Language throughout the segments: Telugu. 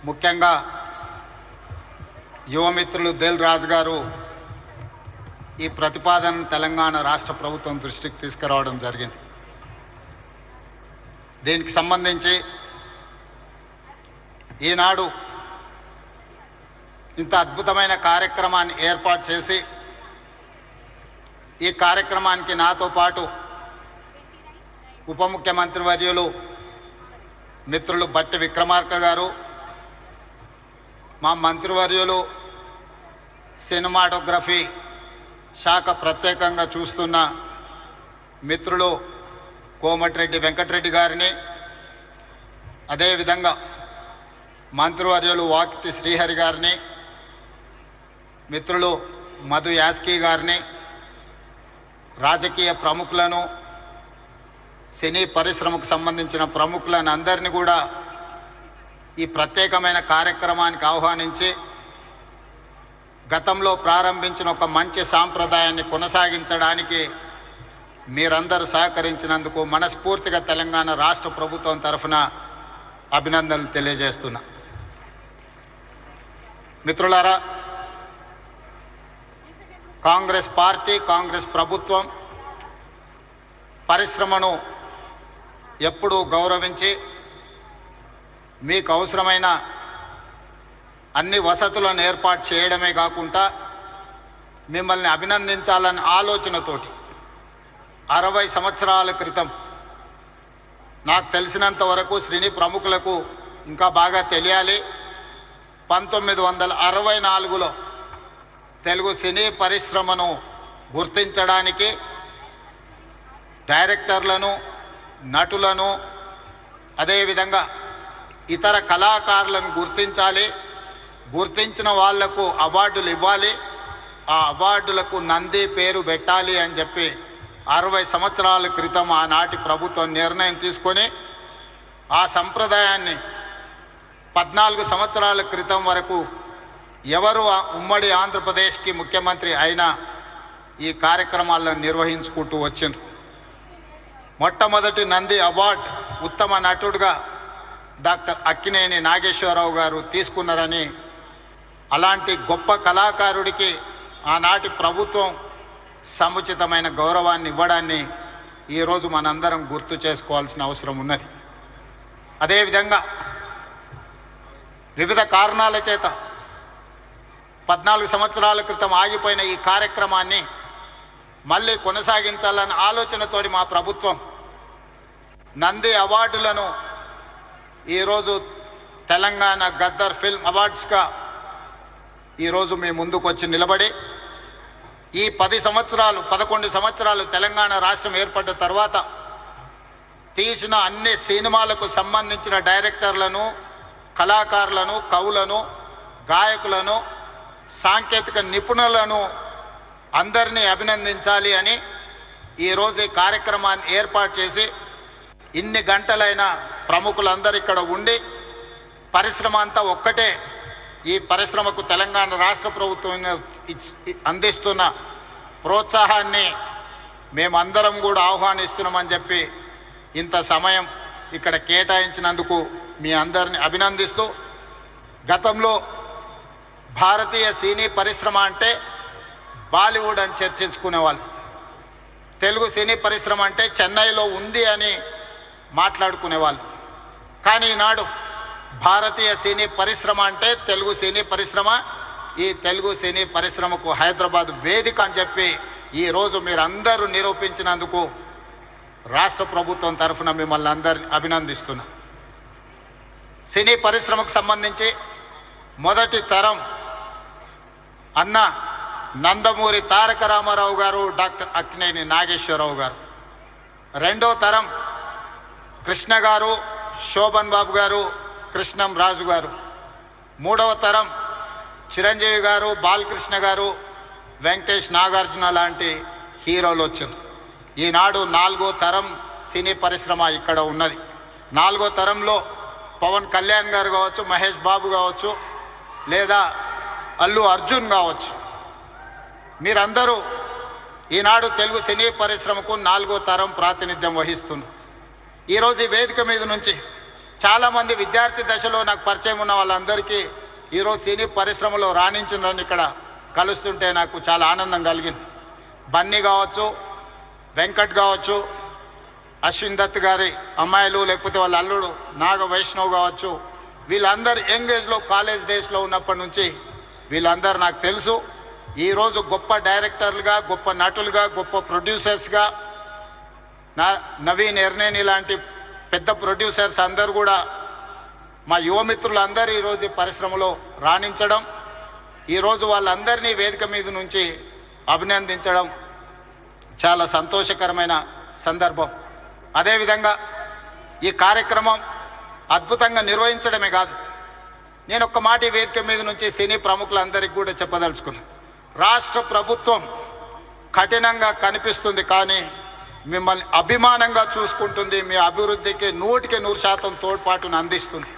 ముఖ్యంగా యువమిత్రులు దిల్ రాజు గారు ఈ ప్రతిపాదన తెలంగాణ రాష్ట్ర ప్రభుత్వం దృష్టికి తీసుకురావడం జరిగింది. దీనికి సంబంధించి ఈనాడు ఇంత అద్భుతమైన కార్యక్రమాన్ని ఏర్పాటు చేసి ఈ కార్యక్రమానికి నాతో పాటు ఉప ముఖ్యమంత్రి వర్యులు మిత్రులు బట్టి విక్రమార్క గారు, మా మంత్రివర్యులు సినిమాటోగ్రఫీ శాఖ ప్రత్యేకంగా చూస్తున్న మిత్రులు కోమటిరెడ్డి వెంకటరెడ్డి గారిని, అదేవిధంగా మంత్రివర్యులు వాకిటి శ్రీహరి గారిని, మిత్రులు మధు యాస్కీ గారిని, రాజకీయ ప్రముఖులను, సినీ పరిశ్రమకు సంబంధించిన ప్రముఖులను అందరినీ కూడా ఈ ప్రత్యేకమైన కార్యక్రమానికి ఆహ్వానించి గతంలో ప్రారంభించిన ఒక మంచి సాంప్రదాయాన్ని కొనసాగించడానికి మీరందరూ సహకరించినందుకు మనస్ఫూర్తిగా తెలంగాణ రాష్ట్ర ప్రభుత్వం తరఫున అభినందనలు తెలియజేస్తున్నా. మిత్రులారా, కాంగ్రెస్ పార్టీ, కాంగ్రెస్ ప్రభుత్వం పరిశ్రమను ఎప్పుడూ గౌరవించి మీకు అవసరమైన అన్ని వసతులను ఏర్పాటు చేయడమే కాకుండా మిమ్మల్ని అభినందించాలనే ఆలోచనతోటి 60 సంవత్సరాల క్రితం, నాకు తెలిసినంత వరకు సినీ ప్రముఖులకు ఇంకా బాగా తెలియాలి, 1964లో తెలుగు సినీ పరిశ్రమను గుర్తించడానికి డైరెక్టర్లను, నటులను, అదేవిధంగా ఇతర కళాకారులను గుర్తించాలి, గుర్తించిన వాళ్లకు అవార్డులు ఇవ్వాలి, ఆ అవార్డులకు నంది పేరు పెట్టాలి అని చెప్పి 60 సంవత్సరాల క్రితం ఆనాటి ప్రభుత్వం నిర్ణయం తీసుకొని ఆ సంప్రదాయాన్ని 14 సంవత్సరాల క్రితం వరకు ఎవరు ఉమ్మడి ఆంధ్రప్రదేశ్కి ముఖ్యమంత్రి అయినా ఈ కార్యక్రమాలను నిర్వహించుకుంటూ వచ్చిండ్రు. మొట్టమొదటి నంది అవార్డు ఉత్తమ నటుడుగా డాక్టర్ అక్కినేని నాగేశ్వరరావు గారు తీసుకున్నారని, అలాంటి గొప్ప కళాకారుడికి ఆనాటి ప్రభుత్వం సముచితమైన గౌరవాన్ని ఇవ్వడాన్ని ఈరోజు మనందరం గుర్తు చేసుకోవాల్సిన అవసరం ఉన్నది. అదేవిధంగా వివిధ కారణాల చేత 14 సంవత్సరాల క్రితం ఆగిపోయిన ఈ కార్యక్రమాన్ని మళ్ళీ కొనసాగించాలన్న ఆలోచనతోటి మా ప్రభుత్వం నంది అవార్డులను ఈరోజు తెలంగాణ గద్దర్ ఫిల్మ్ అవార్డ్స్గా ఈరోజు మీ ముందుకు వచ్చి నిలబడి ఈ 11 సంవత్సరాలు తెలంగాణ రాష్ట్రం ఏర్పడ్డ తర్వాత తీసిన అన్ని సినిమాలకు సంబంధించిన డైరెక్టర్లను, కళాకారులను, కవులను, గాయకులను, సాంకేతిక నిపుణులను అందరినీ అభినందించాలి అని ఈరోజు ఈ కార్యక్రమాన్ని ఏర్పాటు చేసి ఇన్ని గంటలైన ప్రముఖులందరూ ఇక్కడ ఉండి పరిశ్రమ అంతా ఒక్కటే, ఈ పరిశ్రమకు తెలంగాణ రాష్ట్ర ప్రభుత్వం అందిస్తున్న ప్రోత్సాహాన్ని మేమందరం కూడా ఆహ్వానిస్తున్నామని చెప్పి ఇంత సమయం ఇక్కడ కేటాయించినందుకు మీ అందరిని అభినందిస్తూ, గతంలో భారతీయ సినీ పరిశ్రమ అంటే బాలీవుడ్ అని చర్చించుకునేవాళ్ళు, తెలుగు సినీ పరిశ్రమ అంటే చెన్నైలో ఉంది అని మాట్లాడుకునేవాళ్ళు. కానీ ఈనాడు భారతీయ సినీ పరిశ్రమ అంటే తెలుగు సినీ పరిశ్రమ, ఈ తెలుగు సినీ పరిశ్రమకు హైదరాబాద్ వేదిక అని చెప్పి ఈరోజు మీరందరూ నిరూపించినందుకు రాష్ట్ర ప్రభుత్వం తరఫున మిమ్మల్ని అందరిని అభినందిస్తున్నా. సినీ పరిశ్రమకు సంబంధించి మొదటి తరం అన్న నందమూరి తారక రామారావు గారు, డాక్టర్ అక్కినేని నాగేశ్వరరావు గారు. రెండో తరం కృష్ణ గారు, శోభన్ బాబు గారు, కృష్ణం రాజు గారు. మూడవ తరం చిరంజీవి గారు, బాలకృష్ణ గారు, వెంకటేష్, నాగార్జున లాంటి హీరోలు వచ్చారు. ఈనాడు 4వ తరం సినీ పరిశ్రమ ఇక్కడ ఉన్నది. 4వ తరంలో పవన్ కళ్యాణ్ గారు కావచ్చు, మహేష్ బాబు కావచ్చు, లేదా అల్లు అర్జున్ కావచ్చు. మీరందరూ ఈనాడు తెలుగు సినీ పరిశ్రమకు 4వ తరం ప్రాతినిధ్యం వహిస్తున్నారు. ఈరోజు ఈ వేదిక మీద నుంచి చాలామంది విద్యార్థి దశలో నాకు పరిచయం ఉన్న వాళ్ళందరికీ ఈరోజు సినీ పరిశ్రమలో రాణించిందని ఇక్కడ కలుస్తుంటే నాకు చాలా ఆనందం కలిగింది. బన్నీ కావచ్చు, వెంకట్ కావచ్చు, అశ్విన్ దత్ గారి అమ్మాయిలు, లేకపోతే వాళ్ళ అల్లుడు నాగ వైష్ణవ్ కావచ్చు, వీళ్ళందరూ యంగ్ ఏజ్లో కాలేజ్ డేస్లో ఉన్నప్పటి నుంచి వీళ్ళందరూ నాకు తెలుసు. ఈరోజు గొప్ప డైరెక్టర్లుగా, గొప్ప నటులుగా, గొప్ప ప్రొడ్యూసర్స్గా, నవీన్ ఎర్నేని లాంటి పెద్ద ప్రొడ్యూసర్స్ అందరూ కూడా మా యువమిత్రులందరూ ఈరోజు ఈ పరిశ్రమలో రాణించడం, ఈరోజు వాళ్ళందరినీ వేదిక మీద నుంచి అభినందించడం చాలా సంతోషకరమైన సందర్భం. అదేవిధంగా ఈ కార్యక్రమం అద్భుతంగా నిర్వహించడమే కాదు, నేను ఒక్క మాట ఈ వేదిక మీద నుంచి సినీ ప్రముఖులందరికీ కూడా చెప్పదలుచుకున్నాను. రాష్ట్ర ప్రభుత్వం కఠినంగా కనిపిస్తుంది, కానీ మిమ్మల్ని అభిమానంగా చూసుకుంటుంది, మీ అభివృద్ధికి 100% తోడ్పాటును అందిస్తుంది.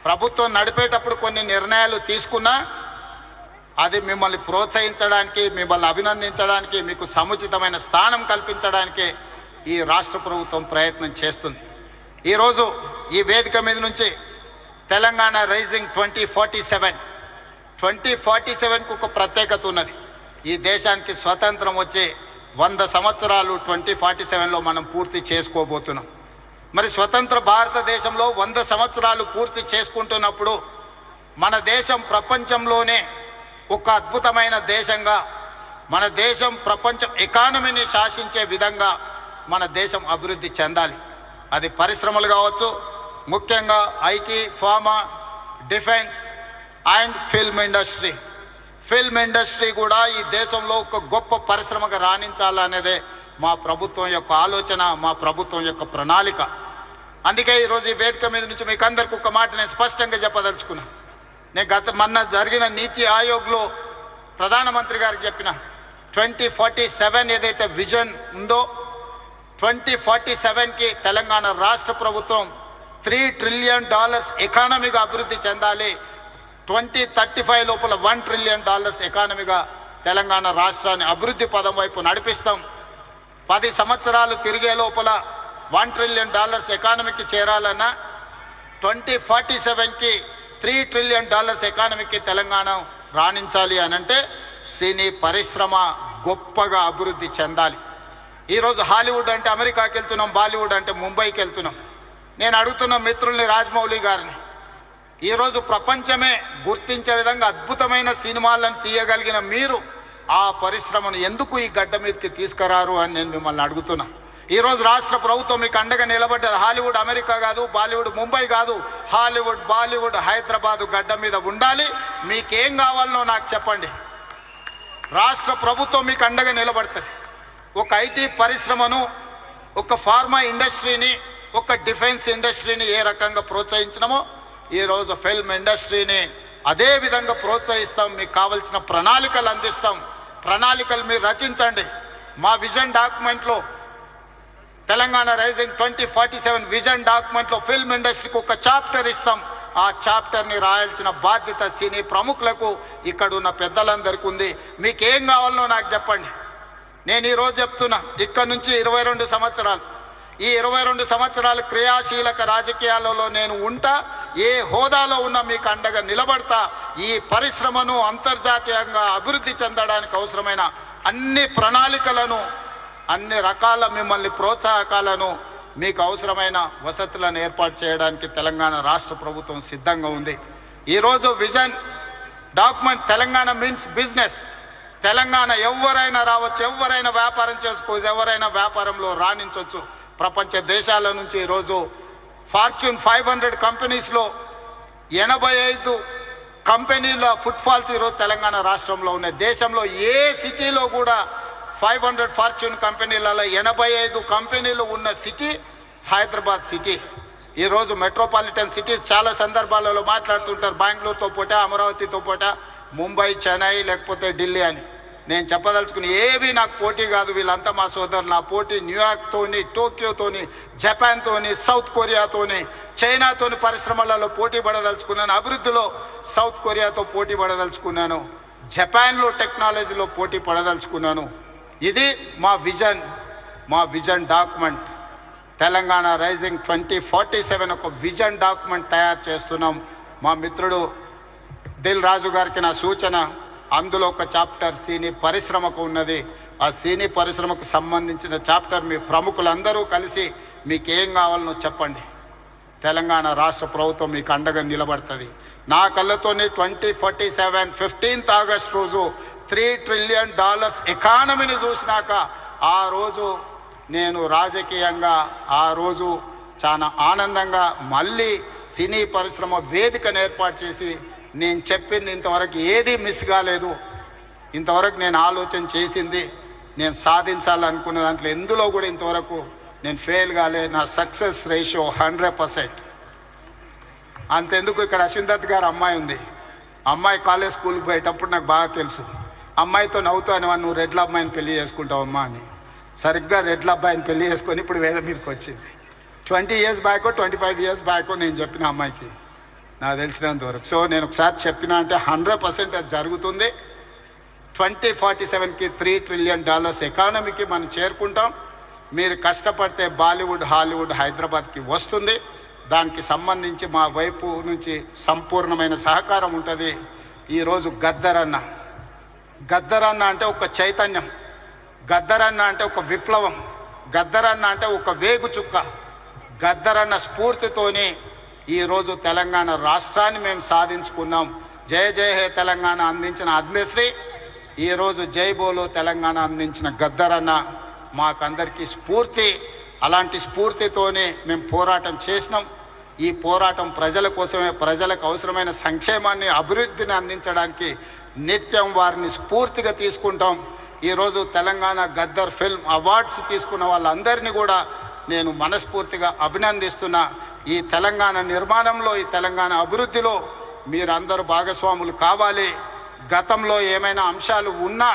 ప్రభుత్వం నడిపేటప్పుడు కొన్ని నిర్ణయాలు తీసుకున్నా అది మిమ్మల్ని ప్రోత్సహించడానికి, మిమ్మల్ని అభినందించడానికి, మీకు సముచితమైన స్థానం కల్పించడానికి ఈ రాష్ట్ర ప్రభుత్వం ప్రయత్నం చేస్తుంది. ఈరోజు ఈ వేదిక మీద నుంచి తెలంగాణ రైజింగ్ 2047కు ఒక ప్రత్యేకత ఉన్నది. ఈ దేశానికి స్వతంత్రం వచ్చే 100 సంవత్సరాలు 2047లో మనం పూర్తి చేసుకోబోతున్నాం. మరి స్వతంత్ర భారతదేశంలో 100 సంవత్సరాలు పూర్తి చేసుకుంటున్నప్పుడు మన దేశం ప్రపంచంలోనే ఒక అద్భుతమైన దేశంగా, మన దేశం ప్రపంచం ఎకానమీని శాసించే విధంగా మన దేశం అభివృద్ధి చెందాలి. అది పరిశ్రమలు కావచ్చు, ముఖ్యంగా IT, pharma, defence and film industry. Film industry కూడా ఈ దేశంలో ఒక గొప్ప పరిశ్రమగా రాణించాలనేదే మా ప్రభుత్వం యొక్క ఆలోచన, మా ప్రభుత్వం యొక్క ప్రణాళిక. అందుకే ఈరోజు ఈ వేదిక మీద నుంచి మీకు అందరికీ ఒక మాట నేను స్పష్టంగా చెప్పదలుచుకున్నాను. నేను మొన్న జరిగిన నీతి ఆయోగ్లో ప్రధానమంత్రి గారికి చెప్పిన 2047 ఏదైతే విజన్ ఉందో 2047కి తెలంగాణ రాష్ట్ర ప్రభుత్వం $3 ట్రిలియన్ ఎకానమీగా అభివృద్ధి చెందాలి. 2035 లోపల $1 ట్రిలియన్ ఎకానమీగా తెలంగాణ రాష్ట్రాన్ని అభివృద్ధి పదం వైపు నడిపిస్తాం. 10 సంవత్సరాలు తిరిగే లోపల $1 ట్రిలియన్ ఎకానమీకి చేరాలన్నా 2047కి $3 ట్రిలియన్ ఎకానమీకి తెలంగాణ రాణించాలి అనంటే సినీ పరిశ్రమ గొప్పగా అభివృద్ధి చెందాలి. ఈరోజు హాలీవుడ్ అంటే అమెరికాకి వెళ్తున్నాం, బాలీవుడ్ అంటే ముంబైకి వెళ్తున్నాం. నేను అడుగుతున్న మిత్రుల్ని, రాజమౌళి గారిని, ఈరోజు ప్రపంచమే గుర్తించే విధంగా అద్భుతమైన సినిమాలను తీయగలిగిన మీరు ఆ పరిశ్రమను ఎందుకు ఈ గడ్డ మీదకి తీసుకురారు అని నేను మిమ్మల్ని అడుగుతున్నా. ఈరోజు రాష్ట్ర ప్రభుత్వం మీకు అండగా నిలబడ్డది. హాలీవుడ్ అమెరికా కాదు, బాలీవుడ్ ముంబై కాదు, హాలీవుడ్, బాలీవుడ్ హైదరాబాదు గడ్డ మీద ఉండాలి. మీకేం కావాలనో నాకు చెప్పండి, రాష్ట్ర ప్రభుత్వం మీకు అండగా నిలబడుతుంది. ఒక ఐటీ పరిశ్రమను, ఒక ఫార్మా ఇండస్ట్రీని, ఒక డిఫెన్స్ ఇండస్ట్రీని ఏ రకంగా ప్రోత్సహించినామో ఈరోజు ఫిల్మ్ ఇండస్ట్రీని అదే విధంగా ప్రోత్సహిస్తాం. మీకు కావలసిన ప్రణాళికలు అందిస్తాం. ప్రణాళికలు మీరు రచించండి. మా విజన్ డాక్యుమెంట్లో, తెలంగాణ రైజింగ్ 2047 విజన్ డాక్యుమెంట్లో ఫిల్మ్ ఇండస్ట్రీకి ఒక చాప్టర్ ఇస్తాం. ఆ చాప్టర్ని రాయాల్సిన బాధ్యత సినీ ప్రముఖులకు, ఇక్కడ ఉన్న పెద్దలందరికీ ఉంది. మీకేం కావాలనో నాకు చెప్పండి. నేను ఈరోజు చెప్తున్నా, ఇక్కడ నుంచి 22 సంవత్సరాలు, ఈ 22 సంవత్సరాలు క్రియాశీలక రాజకీయాలలో నేను ఉంటా. ఏ హోదాలో ఉన్నా మీకు అండగా నిలబడతా. ఈ పరిశ్రమను అంతర్జాతీయంగా అభివృద్ధి చెందడానికి అవసరమైన అన్ని ప్రణాళికలను, అన్ని రకాల మిమ్మల్ని ప్రోత్సాహకాలను, మీకు అవసరమైన వసతులను ఏర్పాటు చేయడానికి తెలంగాణ రాష్ట్ర ప్రభుత్వం సిద్ధంగా ఉంది. ఈరోజు vision document Telangana means business. Telangana ఎవరైనా రావచ్చు, ఎవరైనా వ్యాపారం చేసుకోవచ్చు, ఎవరైనా వ్యాపారంలో రాణించవచ్చు. ప్రపంచ దేశాల నుంచి ఈరోజు ఫార్చ్యూన్ 500 కంపెనీస్లో 85 కంపెనీల ఫుట్ఫాల్స్ ఈరోజు తెలంగాణ రాష్ట్రంలో ఉన్నాయి. దేశంలో ఏ సిటీలో కూడా 500 ఫార్చ్యూన్ కంపెనీలలో 85 కంపెనీలు ఉన్న సిటీ హైదరాబాద్ సిటీ. ఈరోజు మెట్రోపాలిటన్ సిటీస్ చాలా సందర్భాలలో మాట్లాడుతుంటారు, బెంగళూరుతో పోటా, అమరావతితో పోటా, ముంబై, చెన్నై, లేకపోతే ఢిల్లీ అని. నేను చెప్పదలుచుకుని ఏవి నాకు పోటీ కాదు, వీళ్ళంతా మా సోదరులు. నా పోటీ న్యూయార్క్తోని, టోక్యోతోని, జపాన్తోని, సౌత్ కొరియాతోని, చైనాతోని పరిశ్రమలలో పోటీ పడదలుచుకున్నాను. అభివృద్ధిలో సౌత్ కొరియాతో పోటీ పడదలుచుకున్నాను. జపాన్లో టెక్నాలజీలో పోటీ పడదలుచుకున్నాను. ఇది మా విజన్ డాక్యుమెంట్. తెలంగాణ రైజింగ్ 2047 ఒక విజన్ డాక్యుమెంట్ తయారు చేస్తున్నాం. మా మిత్రుడు దిల్ రాజు గారికి నా సూచన, అందులో ఒక చాప్టర్ సినీ పరిశ్రమకు ఉన్నది. ఆ సినీ పరిశ్రమకు సంబంధించిన చాప్టర్ మీ ప్రముఖులందరూ కలిసి మీకు ఏం కావాలనో చెప్పండి. తెలంగాణ రాష్ట్ర ప్రభుత్వం మీకు అండగా నిలబడుతుంది. నా కళ్ళతోనే 2047 15th ఆగస్ట్ రోజు $3 trillion ఎకానమీని చూసినాక ఆ రోజు నేను రాజకీయంగా ఆ రోజు చాలా ఆనందంగా మళ్ళీ సినీ పరిశ్రమ వేదికను ఏర్పాటు చేసి నేను చెప్పింది ఇంతవరకు ఏది మిస్ కాలేదు. ఇంతవరకు నేను ఆలోచన చేసింది నేను సాధించాలనుకున్న దాంట్లో ఎందులో కూడా ఇంతవరకు నేను ఫెయిల్ కాలే. నా సక్సెస్ రేషియో 100%. అంతెందుకు, ఇక్కడ అశ్విందత్ గారు అమ్మాయి ఉంది. అమ్మాయి కాలేజ్ స్కూల్కి పోయేటప్పుడు నాకు బాగా తెలుసు. అమ్మాయితో నవ్వుతాను, నువ్వు రెడ్ల అమ్మాయిని పెళ్లి చేసుకుంటావమ్మా అని. సరిగ్గా రెడ్ల అబ్బాయిని పెళ్లి చేసుకొని ఇప్పుడు వేద మీదకి వచ్చింది. 20 years బ్యాకో 25 years బ్యాకో నేను చెప్పిన అమ్మాయికి నాకు తెలిసినంత వరకు. సో నేను ఒకసారి చెప్పినా అంటే 100% అది జరుగుతుంది. 2047కి $3 trillion ఎకానమీకి మనం చేరుకుంటాం. మీరు కష్టపడితే బాలీవుడ్, హాలీవుడ్ హైదరాబాద్కి వస్తుంది. దానికి సంబంధించి మా వైపు నుంచి సంపూర్ణమైన సహకారం ఉంటుంది. ఈరోజు గద్దరన్న అంటే ఒక చైతన్యం, గద్దరన్న అంటే ఒక విప్లవం, గద్దరన్న అంటే ఒక వేగు చుక్క. గద్దరన్న స్ఫూర్తితోనే ఈరోజు తెలంగాణ రాష్ట్రాన్ని మేము సాధించుకున్నాం. జయ జయ హే తెలంగాణ అందించిన అద్మశ్రీ, ఈరోజు జై బోలో తెలంగాణ అందించిన గద్దరన్న మాకందరికీ స్ఫూర్తి. అలాంటి స్ఫూర్తితోనే మేము పోరాటం చేసినాం. ఈ పోరాటం ప్రజల కోసమే, ప్రజలకు అవసరమైన సంక్షేమాన్ని, అభివృద్ధిని అందించడానికి నిత్యం వారిని స్ఫూర్తిగా తీసుకుంటాం. ఈరోజు తెలంగాణ గద్దర్ ఫిల్మ్ అవార్డ్స్ తీసుకున్న వాళ్ళందరినీ కూడా నేను మనస్ఫూర్తిగా అభినందిస్తున్నా. ఈ తెలంగాణ నిర్మాణంలో, ఈ తెలంగాణ అభివృద్ధిలో మీరందరూ భాగస్వాములు కావాలి. గతంలో ఏమైనా అంశాలు ఉన్నా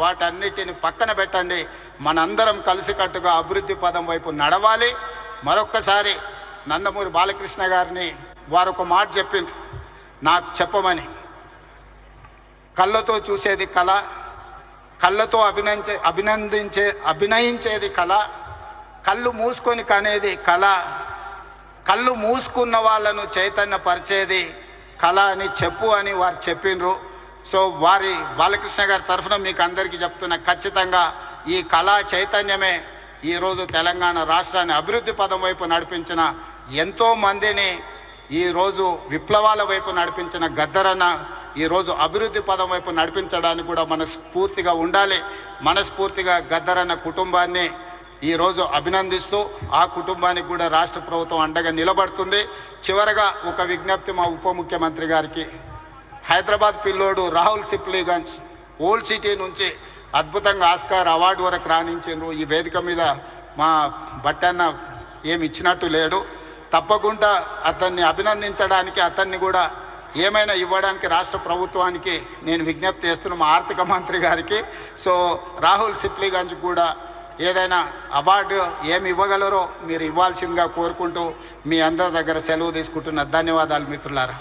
వాటన్నిటిని పక్కన పెట్టండి. మనందరం కలిసికట్టుగా అభివృద్ధి పదం వైపు నడవాలి. మరొక్కసారి నందమూరి బాలకృష్ణ గారిని వారు ఒక మాట చెప్పింది నాకు చెప్పమని. కళ్ళతో చూసేది కళ, కళ్ళతో అభినయించేది కళ, కళ్ళు మూసుకొని కనేది కళ, కళ్ళు మూసుకున్న వాళ్ళను చైతన్యపరిచేది కళ అని చెప్పు అని వారు చెప్పిండ్రు. సో వారి బాలకృష్ణ గారి తరఫున మీకు అందరికీ చెప్తున్నా, ఖచ్చితంగా ఈ కళా చైతన్యమే ఈరోజు తెలంగాణ రాష్ట్రాన్ని అభివృద్ధి పదం వైపు నడిపించిన ఎంతో మందిని, ఈరోజు విప్లవాల వైపు నడిపించిన గద్దరన్న ఈరోజు అభివృద్ధి పదం వైపు నడిపించడానికి కూడా మనస్ఫూర్తిగా ఉండాలి. మనస్ఫూర్తిగా గద్దరన్న కుటుంబాన్ని ఈరోజు అభినందిస్తూ ఆ కుటుంబానికి కూడా రాష్ట్ర ప్రభుత్వం అండగా నిలబడుతుంది. చివరగా ఒక విజ్ఞప్తి మా ఉప ముఖ్యమంత్రి గారికి. హైదరాబాద్ పిల్లోడు రాహుల్ సిప్లీగంజ్ ఓల్డ్ సిటీ నుంచి అద్భుతంగా ఆస్కార్ అవార్డు వరకు రాణించారు. ఈ వేదిక మీద మా బట్టన్న ఏమి ఇచ్చినట్టు లేడు. తప్పకుండా అతన్ని అభినందించడానికి, అతన్ని కూడా ఏమైనా ఇవ్వడానికి రాష్ట్ర ప్రభుత్వానికి నేను విజ్ఞప్తి చేస్తున్నా, మా ఆర్థిక మంత్రి గారికి. సో రాహుల్ సిప్లీగంజ్ కూడా ఏదైనా అవార్డు ఏమి ఇవ్వగలరో మీరు ఇవ్వాల్సిందిగా కోరుకుంటూ మీ అందరి దగ్గర సెలవు తీసుకుంటున్న ధన్యవాదాలు మిత్రులారా.